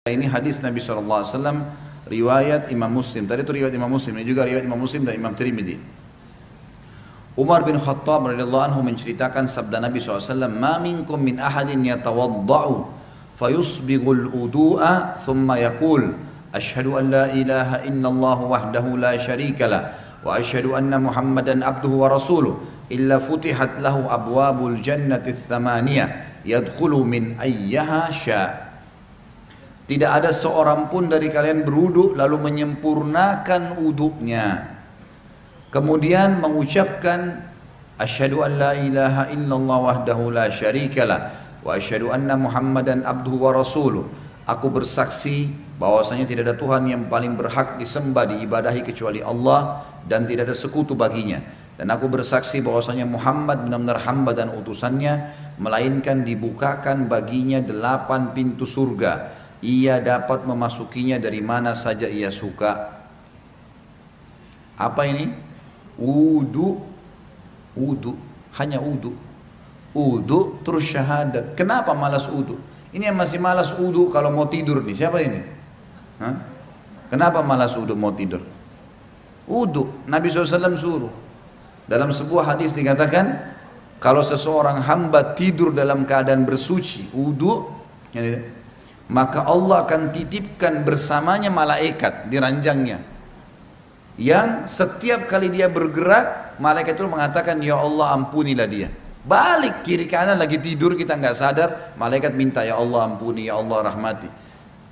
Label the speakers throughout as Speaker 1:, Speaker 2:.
Speaker 1: Ini hadis Nabi SAW, riwayat Imam Muslim. Tadi itu riwayat Imam Muslim, ini juga riwayat Imam Muslim dan Imam Tirmidzi. Umar bin Khattab radhiyallahu anhu menceritakan sabda Nabi SAW, "Ma minkum min ahadin yatawadda'u fayusbighul wudu'a thumma yaqul asyhadu an la ilaha illallah wahdahu la syarika lah wa asyhadu anna Muhammadan abduhu wa rasuluh illa futihat lahu abwabul jannati tsamaniyah yadkhulu min ayyaha sya'." Tidak ada seorang pun dari kalian berwudu lalu menyempurnakan wuduknya, kemudian mengucapkan asyhadu an la ilaha illallah wahdahu la syarikalah wa asyhadu anna Muhammadan abduhu wa rasuluh. Aku bersaksi bahwasanya tidak ada Tuhan yang paling berhak disembah diibadahi kecuali Allah dan tidak ada sekutu baginya. Dan aku bersaksi bahwasanya Muhammad benar-benar hamba dan utusannya, melainkan dibukakan baginya 8 pintu surga. Ia dapat memasukinya dari mana saja ia suka. Apa ini? Wudu, wudu, hanya wudu, wudu terus syahadat. Kenapa malas wudu? Ini yang masih malas wudu kalau mau tidur nih, siapa ini? Hah? Kenapa malas wudu mau tidur? Wudu, Nabi SAW suruh. Dalam sebuah hadis dikatakan, kalau seseorang hamba tidur dalam keadaan bersuci, wudu, maka Allah akan titipkan bersamanya malaikat di ranjangnya, yang setiap kali dia bergerak, malaikat itu mengatakan, ya Allah ampunilah dia. Balik kiri kanan lagi tidur kita nggak sadar, malaikat minta, ya Allah ampuni, ya Allah rahmati.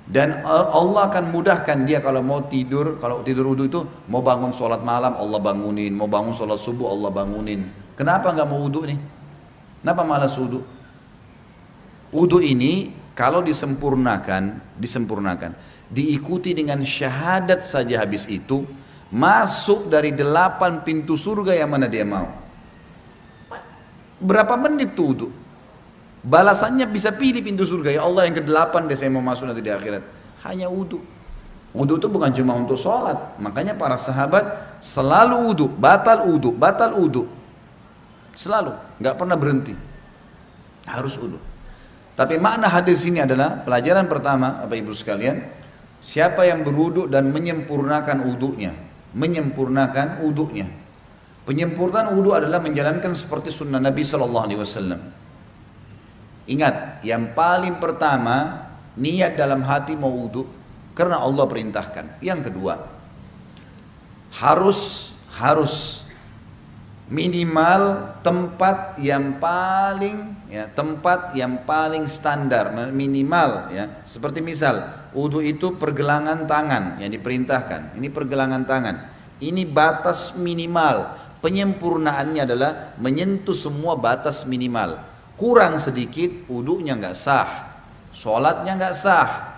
Speaker 1: Dan Allah akan mudahkan dia kalau mau tidur, kalau tidur wudu itu mau bangun sholat malam Allah bangunin, mau bangun sholat subuh Allah bangunin. Kenapa nggak mau wudu nih? Kenapa malas wudu? Wudu ini kalau disempurnakan, diikuti dengan syahadat saja habis itu, masuk dari 8 pintu surga yang mana dia mau. Berapa menit tuh wudu? Balasannya bisa pilih pintu surga, ya Allah yang ke-8 deh saya mau masuk nanti di akhirat. Hanya wudu. Wudu itu bukan cuma untuk sholat, makanya para sahabat selalu wudu, batal wudu, batal wudu. Selalu, nggak pernah berhenti. Harus wudu. Tapi makna hadis ini adalah pelajaran pertama, Bapak Ibu sekalian, siapa yang berwudu dan menyempurnakan wudunya, menyempurnakan wudunya. Penyempurnaan wudu adalah menjalankan seperti sunnah Nabi Sallallahu Alaihi Wasallam. Ingat, yang paling pertama niat dalam hati mau wudu karena Allah perintahkan. Yang kedua, harus minimal tempat yang paling standar, minimal ya. Seperti misal wudu itu pergelangan tangan yang diperintahkan. Ini pergelangan tangan. Ini batas minimal. Penyempurnaannya adalah menyentuh semua batas minimal. Kurang sedikit wudunya nggak sah, sholatnya nggak sah.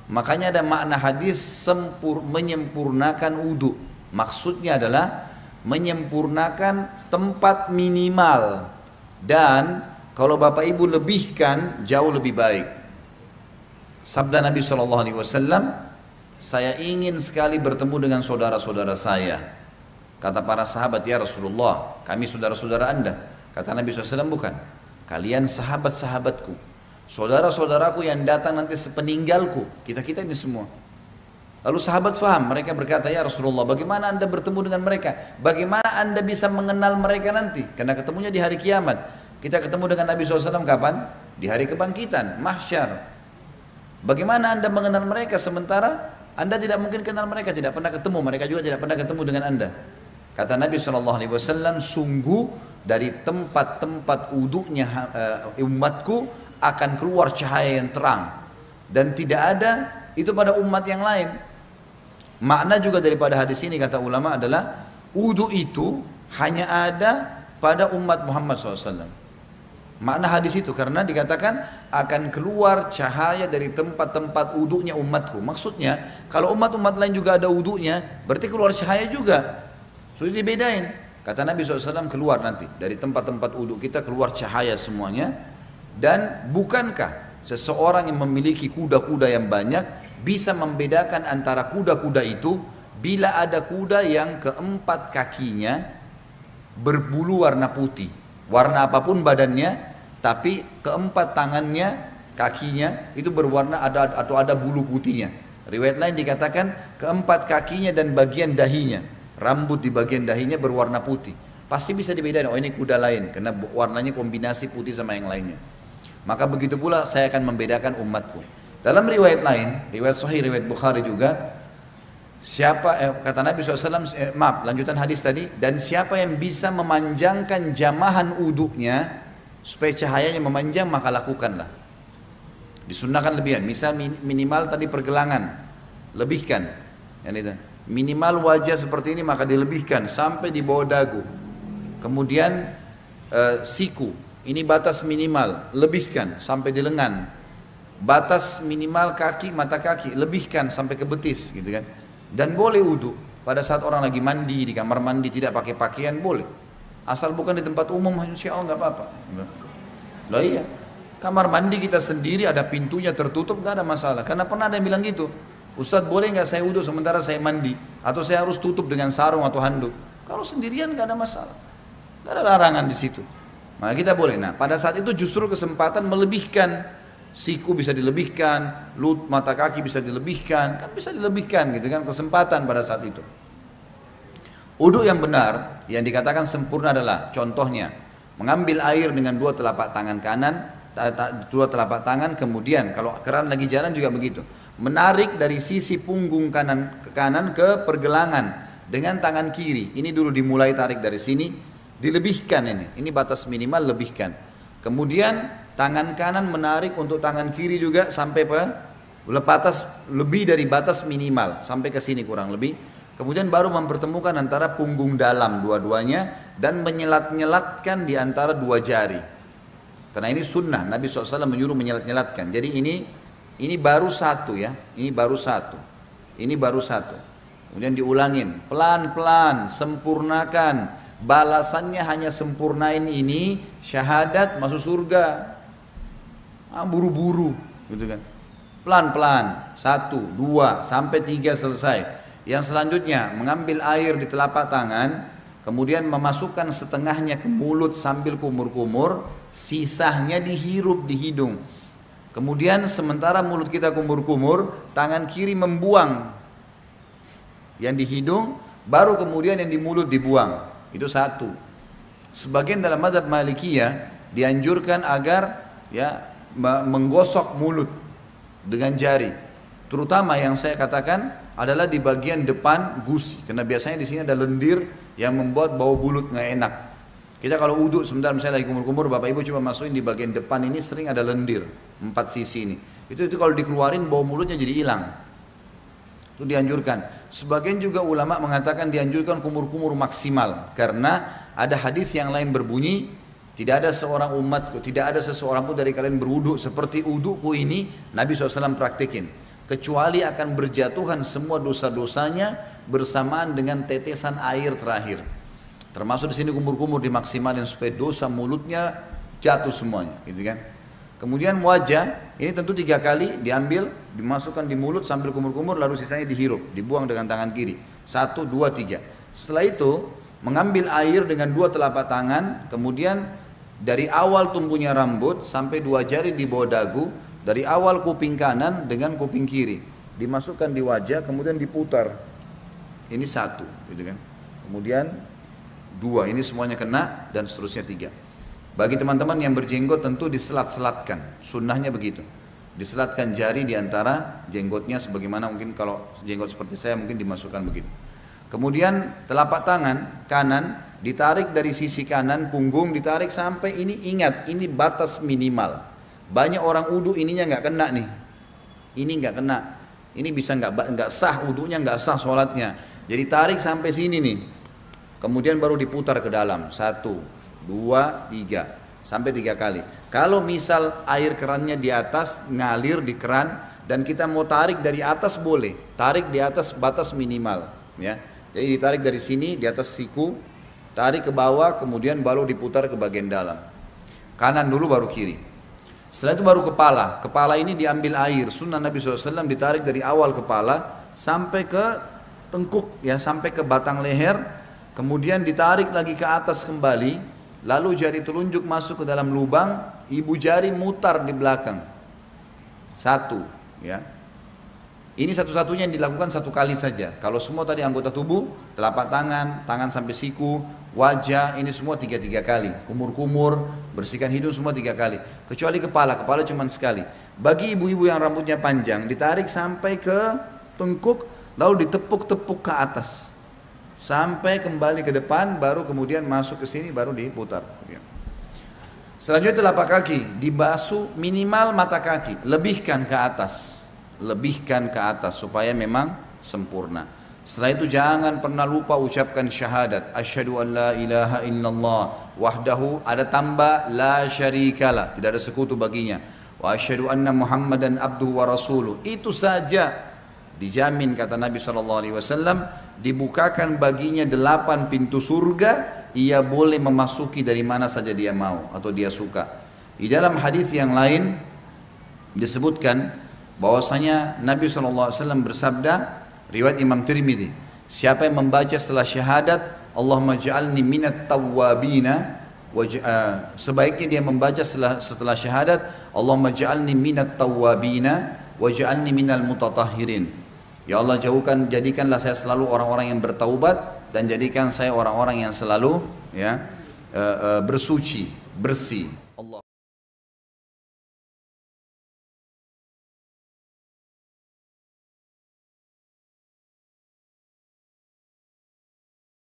Speaker 1: Makanya ada makna hadis menyempurnakan wudu. Maksudnya adalah menyempurnakan tempat minimal, dan kalau Bapak Ibu lebihkan jauh lebih baik. Sabda Nabi SAW, saya ingin sekali bertemu dengan saudara-saudara saya. Kata para sahabat, ya Rasulullah, kami saudara-saudara Anda. Kata Nabi SAW, bukan, kalian sahabat-sahabatku, saudara-saudaraku yang datang nanti sepeninggalku, kita-kita ini semua. Lalu sahabat faham, mereka berkata, ya Rasulullah, bagaimana Anda bertemu dengan mereka? Bagaimana Anda bisa mengenal mereka nanti? Karena ketemunya di hari kiamat. Kita ketemu dengan Nabi SAW kapan? Di hari kebangkitan, mahsyar. Bagaimana Anda mengenal mereka sementara Anda tidak mungkin kenal mereka, tidak pernah ketemu, mereka juga tidak pernah ketemu dengan Anda. Kata Nabi SAW, sungguh dari tempat-tempat wudunya umatku akan keluar cahaya yang terang. Dan tidak ada itu pada umat yang lain. Makna juga daripada hadis ini kata ulama adalah wudu itu hanya ada pada umat Muhammad SAW. Makna hadis itu karena dikatakan akan keluar cahaya dari tempat-tempat wudunya umatku. Maksudnya kalau umat-umat lain juga ada wudunya, berarti keluar cahaya juga. Sudah dibedain. Kata Nabi SAW, keluar nanti dari tempat-tempat wudu kita keluar cahaya semuanya. Dan bukankah seseorang yang memiliki kuda-kuda yang banyak bisa membedakan antara kuda-kuda itu bila ada kuda yang keempat kakinya berbulu warna putih, warna apapun badannya, tapi keempat tangannya kakinya itu berwarna ada bulu putihnya. Riwayat lain dikatakan keempat kakinya dan bagian dahinya, rambut di bagian dahinya berwarna putih. Pasti bisa dibedakan, oh ini kuda lain, karena warnanya kombinasi putih sama yang lainnya. Maka begitu pula saya akan membedakan umatku. Dalam riwayat lain, riwayat Sahih, riwayat Bukhari juga, kata Nabi SAW, lanjutan hadis tadi, dan siapa yang bisa memanjangkan jamahan uduknya supaya cahayanya memanjang, maka lakukanlah. Disunnahkan lebihan, misal minimal tadi pergelangan, lebihkan. Minimal wajah seperti ini maka dilebihkan sampai di bawah dagu. Kemudian siku, ini batas minimal, lebihkan sampai di lengan. Batas minimal kaki, mata kaki, lebihkan sampai ke betis, gitu kan. Dan boleh wudu pada saat orang lagi mandi di kamar mandi tidak pakai pakaian boleh, asal bukan di tempat umum, insya Allah nggak apa-apa. Lah iya, kamar mandi kita sendiri ada pintunya tertutup nggak ada masalah. Karena pernah ada yang bilang gitu, Ustadz boleh nggak saya wudu sementara saya mandi, atau saya harus tutup dengan sarung atau handuk? Kalau sendirian nggak ada masalah, nggak ada larangan di situ. Maka kita boleh. Nah pada saat itu justru kesempatan melebihkan. Siku bisa dilebihkan, mata kaki bisa dilebihkan, kan bisa dilebihkan gitu kan, kesempatan pada saat itu. Wudu yang benar, yang dikatakan sempurna adalah contohnya mengambil air dengan dua telapak tangan kanan, dua telapak tangan, kemudian kalau keran lagi jalan juga begitu, menarik dari sisi punggung kanan ke pergelangan dengan tangan kiri. Ini dulu dimulai tarik dari sini, dilebihkan ini batas minimal lebihkan. Kemudian tangan kanan menarik untuk tangan kiri juga sampai batas lebih dari batas minimal sampai ke sini kurang lebih. Kemudian baru mempertemukan antara punggung dalam dua-duanya dan menyelat-nyelatkan di antara dua jari. Karena ini sunnah, Nabi SAW menyuruh menyelat-nyelatkan. Jadi ini baru satu ya, ini baru satu, ini baru satu. Kemudian diulangin pelan-pelan, sempurnakan. Balasannya hanya sempurnain ini, syahadat masuk surga. Buru-buru gitu kan, pelan-pelan, 1, 2, sampai 3 selesai. Yang selanjutnya mengambil air di telapak tangan, kemudian memasukkan setengahnya ke mulut sambil kumur-kumur, sisanya dihirup di hidung. Kemudian sementara mulut kita kumur-kumur, tangan kiri membuang yang di hidung, baru kemudian yang di mulut dibuang. Itu satu. Sebagian dalam mazhab Malikiyah dianjurkan agar ya menggosok mulut dengan jari. Terutama yang saya katakan adalah di bagian depan gusi, karena biasanya di sini ada lendir yang membuat bau mulut nggak enak. Kita kalau uduk sebentar misalnya lagi kumur-kumur, bapak ibu coba masukin di bagian depan ini sering ada lendir 4 sisi ini. Itu kalau dikeluarin bau mulutnya jadi hilang. Itu dianjurkan. Sebagian juga ulama mengatakan dianjurkan kumur-kumur maksimal, karena ada hadis yang lain berbunyi, tidak ada seorang umatku, tidak ada seseorang pun dari kalian berwudu seperti wuduku ini, Nabi SAW praktekin, kecuali akan berjatuhan semua dosa-dosanya bersamaan dengan tetesan air terakhir. Termasuk di sini kumur-kumur dimaksimalin supaya dosa mulutnya jatuh semuanya, gitu kan. Kemudian wajah, ini tentu 3 kali diambil, dimasukkan di mulut sambil kumur-kumur, lalu sisanya dihirup, dibuang dengan tangan kiri. 1, 2, 3. Setelah itu, mengambil air dengan 2 telapak tangan, kemudian dari awal tumbuhnya rambut sampai 2 jari di bawah dagu, dari awal kuping kanan dengan kuping kiri, dimasukkan di wajah, kemudian diputar. Ini 1, gitu kan. Kemudian 2, ini semuanya kena, dan seterusnya 3. Bagi teman-teman yang berjenggot tentu diselat-selatkan, sunnahnya begitu. Diselatkan jari di antara jenggotnya, sebagaimana mungkin kalau jenggot seperti saya mungkin dimasukkan begitu. Kemudian telapak tangan kanan ditarik dari sisi kanan punggung, ditarik sampai ini, ingat ini batas minimal. Banyak orang wudu ininya nggak kena nih, ini nggak kena, ini bisa nggak sah wudunya, nggak sah sholatnya. Jadi tarik sampai sini nih, kemudian baru diputar ke dalam, 1, 2, 3 sampai 3 kali. Kalau misal air kerannya di atas, ngalir di keran, dan kita mau tarik dari atas boleh, tarik di atas batas minimal, ya. Jadi ditarik dari sini di atas siku, tarik ke bawah, kemudian baru diputar ke bagian dalam. Kanan dulu baru kiri. Setelah itu baru kepala. Kepala ini diambil air. Sunnah Nabi SAW ditarik dari awal kepala sampai ke tengkuk, ya, sampai ke batang leher. Kemudian ditarik lagi ke atas kembali. Lalu jari telunjuk masuk ke dalam lubang, ibu jari mutar di belakang. Satu, ya. Ini satu-satunya yang dilakukan satu kali saja. Kalau semua tadi anggota tubuh, telapak tangan, tangan sampai siku, wajah, ini semua tiga kali. Kumur-kumur, bersihkan hidung semua 3 kali. Kecuali kepala, kepala cuma sekali. Bagi ibu-ibu yang rambutnya panjang, ditarik sampai ke tengkuk, lalu ditepuk-tepuk ke atas. Sampai kembali ke depan, baru kemudian masuk ke sini, baru diputar. Selanjutnya telapak kaki, dibasuh minimal mata kaki, lebihkan ke atas. Lebihkan ke atas supaya memang sempurna. Setelah itu jangan pernah lupa ucapkan syahadat, asyhadu an la ilaha illallah wahdahu, ada tambah la syarikalah, tidak ada sekutu baginya, wa asyhadu anna muhammadan abduhu wa rasuluh. Itu saja dijamin, kata Nabi SAW, dibukakan baginya 8 pintu surga, ia boleh memasuki dari mana saja dia mau atau dia suka. Di dalam hadis yang lain disebutkan bahwasanya Nabi SAW bersabda, riwayat Imam Tirmidzi, siapa yang membaca setelah syahadat Allahumma ja'alni minat tawwabina, sebaiknya dia membaca setelah syahadat Allahumma ja'alni minat tawwabina waj'alni minal mutatahhirin. Ya Allah, jadikanlah saya selalu orang-orang yang bertaubat, dan jadikan saya orang-orang yang selalu bersuci, bersih.